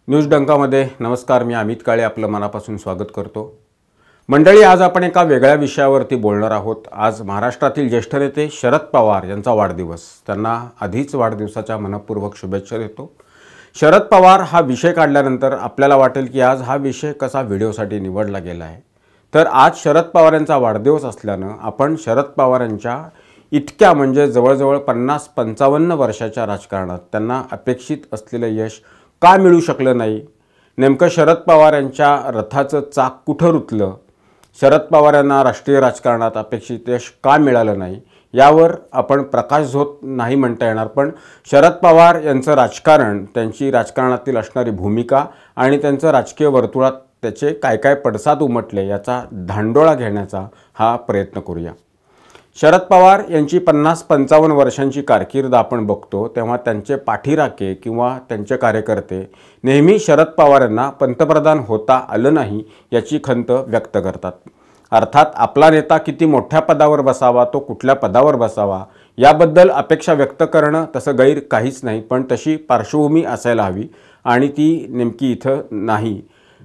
News डंकामध्ये नमस्कार, मी अमित काळे आपलं मनापासून स्वागत करतो। मंडळी, आज आपण एका वेगळ्या विषयावरती बोलणार आहोत। आज महाराष्ट्रातील ज्येष्ठ नेते शरद पवार यांचा वाढदिवस। त्यांना आधीच वाढदिवसाच्या मनपूर्वक शुभेच्छा देतो। शरद पवार हा विषय काढल्यानंतर आपल्याला वाटेल की आज हा विषय कसा व्हिडिओसाठी निवडला गेला आहे। तर आज शरद पवार यांचा वाढदिवस असल्यानं आपण शरद पवार यांच्या इतक्या म्हणजे जवळजवळ 50-55 वर्षाच्या राजकारणात त्यांना अपेक्षित असलेलं यश का मिळू शकलं नाही, नेमकं शरद पवार यांच्या रथाचं चाक कुठं रुतलं, शरद पवार यांना राष्ट्रीय राजकारणात अपेक्षित यश का मिळालं नाही, यावर आपण प्रकाशझोत नाही म्हणता येणार। पण शरद पवार यांचं राजकारण, त्यांची राजकारणातील असणारी भूमिका आणि त्यांचं राजकीय वर्तुळात त्याचे काय काय पडसाद उमटले याचा धांडोळा घेण्याचा हा प्रयत्न करूया। शरद पवार यांची 50-55 वर्षांची कारकीर्द आपण बघतो तेव्हा त्यांचे पाठीराखे किंवा त्यांचे कार्यकर्ते नेहमी शरद पवार यांना पंतप्रधान होता आलं नाही याची खंत व्यक्त करतात। अर्थात आपला नेता किती मोठ्या पदावर बसावा, तो कुठल्या पदावर बसावा याबद्दल अपेक्षा व्यक्त करणं तसं गैर काहीच नाही, पण तशी पार्श्वभूमी असायला हवी आणि ती नेमकी इथं नाही।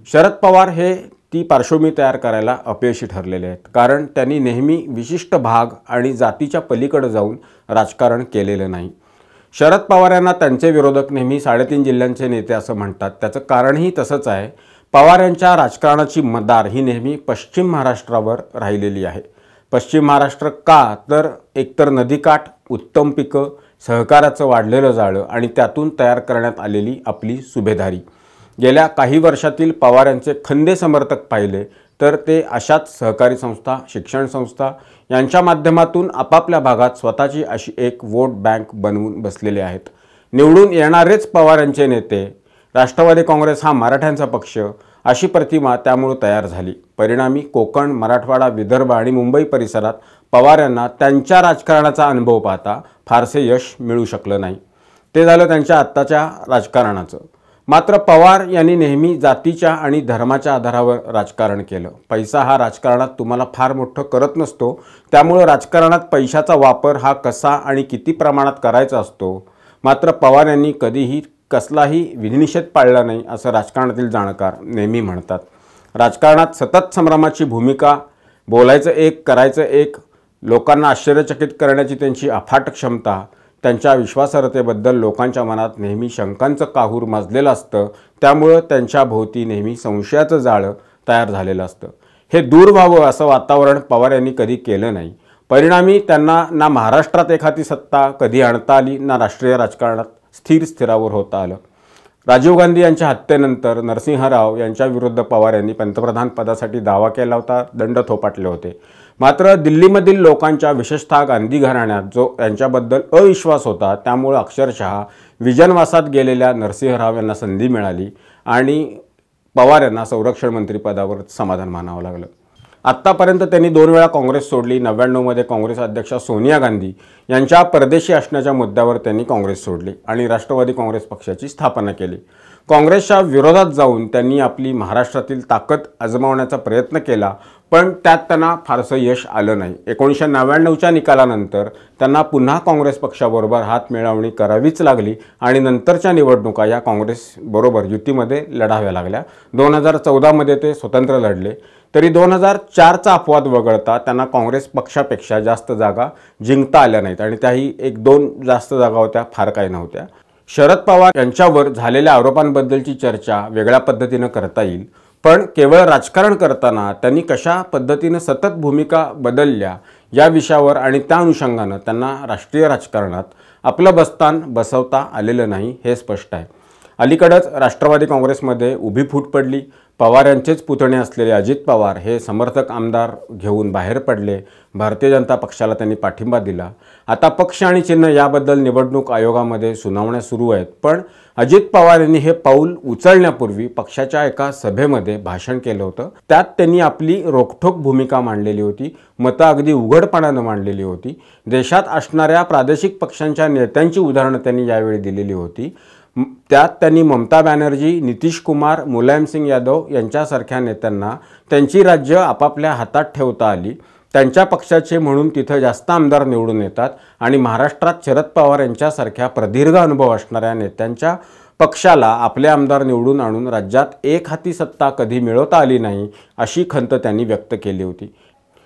शरद पवार हे ती पार्श्वभूमी तयार करायला अपयशी ठरलेले आहेत, कारण त्यांनी नेहमी विशिष्ट भाग आणि जातीच्या पलीकडे जाऊन राजकारण केलेलं नाही। शरद पवार यांना त्यांचे विरोधक नेहमी 3.5 जिल्ह्यांचे नेते असं म्हणतात। त्याचं कारणही तसंच आहे। पवार यांच्या राजकारणाची मदार ही नेहमी पश्चिम महाराष्ट्रावर राहिलेली आहे। पश्चिम महाराष्ट्र का, तर एकतर नदीकाठ, उत्तम पिकं, सहकाराचं वाढलेलं जाळं आणि त्यातून तयार करण्यात आलेली आपली सुभेदारी। गेल्या काही वर्षातील पवार यांचे खंदे समर्थक पाहिले तर ते अशाच सहकारी संस्था, शिक्षण संस्था यांच्या माध्यमातून आपापल्या भागात स्वतःची अशी एक वोट बँक बनवून बसलेले आहेत। निवडून येणारेच पवार यांचे नेते, राष्ट्रवादी काँग्रेस हा मराठ्यांचा पक्ष अशी प्रतिमा त्यामुळे तयार झाली। परिणामी कोकण, मराठवाडा, विदर्भ आणि मुंबई परिसरात पवार यांना त्यांच्या राजकारणाचा अनुभव पाहता फारसे यश मिळू शकलं नाही। ते झालं त्यांच्या आत्ताच्या राजकारणाचं। मात्र पवार यांनी नेहमी जातीच्या आणि धर्माच्या आधारावर राजकारण केलं। पैसा हा राजकारणात तुम्हाला फार मोठं करत नसतो, त्यामुळे राजकारणात पैशाचा वापर हा कसा आणि किती प्रमाणात करायचा असतो। मात्र पवार यांनी कधीही कसलाही विधिनिषेध पाळला नाही असं राजकारणातील जाणकार नेहमी म्हणतात। राजकारणात सतत संभ्रमाची भूमिका, बोलायचं एक, करायचं एक, लोकांना आश्चर्यचकित करण्याची त्यांची अफाट क्षमता, त्यांच्या विश्वासार्हतेबद्दल लोकांच्या मनात नेहमी शंकांचं काहूर माजलेलं असतं। त्यामुळे त्यांच्या भोवती नेहमी संशयाचं जाळं तयार झालेलं असतं। हे दूर व्हावं असं वातावरण पवार यांनी कधी केलं नाही। परिणामी त्यांना ना महाराष्ट्रात एखादी सत्ता कधी आणता आली, ना राष्ट्रीय राजकारणात स्थिरावर होता आलं। राजीव गांधी यांच्या हत्येनंतर नरसिंह राव यांच्या विरुद्ध पवार यांनी पंतप्रधान पदासाठी दावा केला होता, दंड थोपाटले होते। मात्र दिल्लीमधील लोकांच्या, विशेषतः गांधी घराण्यात जो त्यांच्याबद्दल अविश्वास होता, त्यामुळे अक्षरशः विजनवासात गेलेल्या नरसिंह राव यांना संधी मिळाली आणि पवार यांना संरक्षण मंत्री पदावर समाधान मानावं लागलं। आत्तापर्यंत त्यांनी 2 वेळा काँग्रेस सोडली। 99 मध्ये काँग्रेस अध्यक्षा सोनिया गांधी यांच्या परदेशी असण्याच्या मुद्द्यावर त्यांनी काँग्रेस सोडली आणि राष्ट्रवादी काँग्रेस पक्षाची स्थापना केली। काँग्रेसच्या विरोधात जाऊन त्यांनी आपली महाराष्ट्रातील ताकद आजमावण्याचा प्रयत्न केला, पण त्यात त्यांना फारसं यश आलं नाही। 1999च्या निकालानंतर त्यांना पुन्हा काँग्रेस पक्षाबरोबर हातमिळवणी करावीच लागली आणि नंतरच्या निवडणुका या काँग्रेसबरोबर युतीमध्ये लढाव्या लागल्या। 2014 मध्ये ते स्वतंत्र लढले, तरी 2004चा अपवाद वगळता त्यांना काँग्रेस पक्षापेक्षा जास्त जागा जिंकता आल्या नाहीत आणि त्याही 1-2 जास्त जागा होत्या, फार काही नव्हत्या। शरद पवार यांच्यावर झालेल्या आरोपांबद्दलची चर्चा वेगळ्या पद्धतीनं करता येईल, पण केवळ राजकारण करताना त्यांनी कशा पद्धतीनं सतत भूमिका बदलल्या या विषयावर आणि त्या अनुषंगानं त्यांना राष्ट्रीय राजकारणात आपलं बस्तान बसवता आलेलं नाही हे स्पष्ट आहे। अलीकडेच राष्ट्रवादी काँग्रेसमध्ये उभी फूट पडली। पवार यांचेच पुतणे असलेले अजित पवार हे समर्थक आमदार घेऊन बाहेर पडले। भारतीय जनता पक्षाला त्यांनी पाठिंबा दिला। आता पक्ष आणि चिन्ह याबद्दल निवडणूक आयोगामध्ये सुनावण्या सुरू आहेत, पण अजित पवार यांनी हे पाऊल उचलण्यापूर्वी पक्षाच्या एका सभेमध्ये भाषण केलं होतं। त्यात त्यांनी आपली रोखठोक भूमिका मांडलेली होती, मतं अगदी उघडपणानं मांडलेली होती। देशात असणाऱ्या प्रादेशिक पक्षांच्या नेत्यांची उदाहरणं त्यांनी यावेळी दिलेली होती। त्यात त्यांनी ममता बॅनर्जी, नितीश कुमार, मुलायम सिंग यादव यांच्यासारख्या नेत्यांना त्यांची राज्य आपापल्या हातात ठेवता आली। त्यांच्या पक्षाचे म्हणून तिथे जास्त आमदार निवडून येतात आणि महाराष्ट्रात शरद पवार यांच्यासारख्या प्रदीर्घ अनुभव असणाऱ्या नेत्यांच्या पक्षाला आपले आमदार निवडून आणून राज्यात एक हाती सत्ता कधी मिळवता आली नाही अशी खंत त्यांनी व्यक्त केली होती।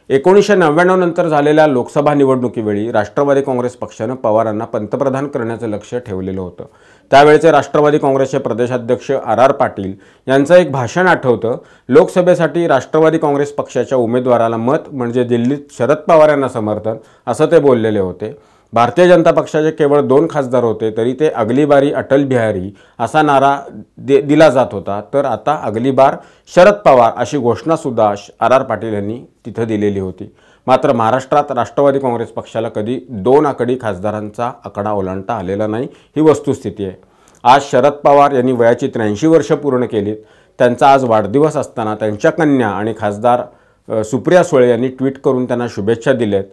1999 नंतर झालेल्या लोकसभा निवडणुकीवेळी राष्ट्रवादी काँग्रेस पक्षाने पवारांना पंतप्रधान करण्याचे लक्ष्य ठेवलेलं होतं। त्यावेळेचे राष्ट्रवादी काँग्रेसचे प्रदेशाध्यक्ष आर पाटील यांचं एक भाषण आठवतं। लोकसभेसाठी राष्ट्रवादी काँग्रेस पक्षाच्या उमेदवाराला मत म्हणजे दिल्लीत शरद पवार यांना समर्थन असं ते बोललेले होते। भारतीय जनता पक्षाचे केवळ 2 खासदार होते तरी ते अगली बारी अटल बिहारी असा नारा दिला जात होता, तर आता अगली बार शरद पवार अशी घोषणासुद्धा आर पाटील यांनी तिथं दिलेली होती। मात्र महाराष्ट्रात राष्ट्रवादी काँग्रेस पक्षाला कधी 2 आकडी खासदारांचा आकडा ओलांडता आलेला नाही, ही वस्तुस्थिती आहे। आज शरद पवार यांनी वयाची 83 वर्ष पूर्ण केलीत। त्यांचा आज वाढदिवस असताना त्यांच्या कन्या आणि खासदार सुप्रिया सुळे यांनी ट्विट करून त्यांना शुभेच्छा दिल्यात।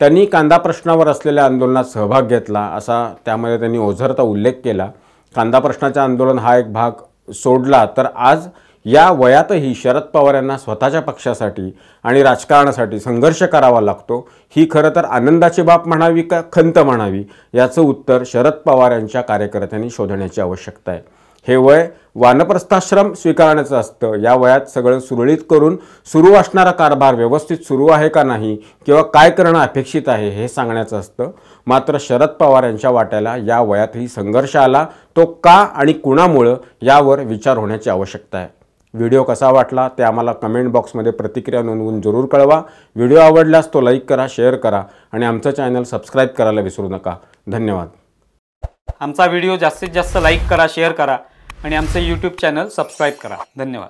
त्यांनी कांदा प्रश्नावर असलेल्या आंदोलनात सहभाग घेतला असा त्यामध्ये त्यांनी ओझरता उल्लेख केला। कांदा प्रश्नाचे आंदोलन हा एक भाग सोडला तर आज या वयातही शरद पवार यांना स्वतःच्या पक्षासाठी आणि राजकारणासाठी संघर्ष करावा लागतो। ही खरं तर आनंदाची बाब म्हणावी का खंत म्हणावी याचं उत्तर शरद पवार यांच्या कार्यकर्त्यांनी शोधण्याची आवश्यकता आहे। हे वय वानप्रस्थाश्रम स्वीकारण्याचं असतं। या वयात सगळं सुरळीत करून सुरू असणारा कारभार व्यवस्थित सुरू आहे का नाही किंवा काय करणं अपेक्षित आहे हे सांगण्याचं असतं। मात्र शरद पवार यांच्या वाट्याला या वयातही संघर्ष आला, तो का आणि कुणामुळं यावर विचार होण्याची आवश्यकता आहे। व्हिडिओ कसा वाटला ते आम्हाला कमेंट बॉक्समध्ये प्रतिक्रिया नोंदवून जरूर कळवा। व्हिडिओ आवडल्यास तो लाईक करा, शेअर करा आणि आमचं चॅनल सबस्क्राईब करायला विसरू नका। धन्यवाद। आमचा व्हिडिओ जास्तीत जास्त लाईक करा, शेअर करा आणि आमचे YouTube चॅनल सबस्क्राईब करा। धन्यवाद।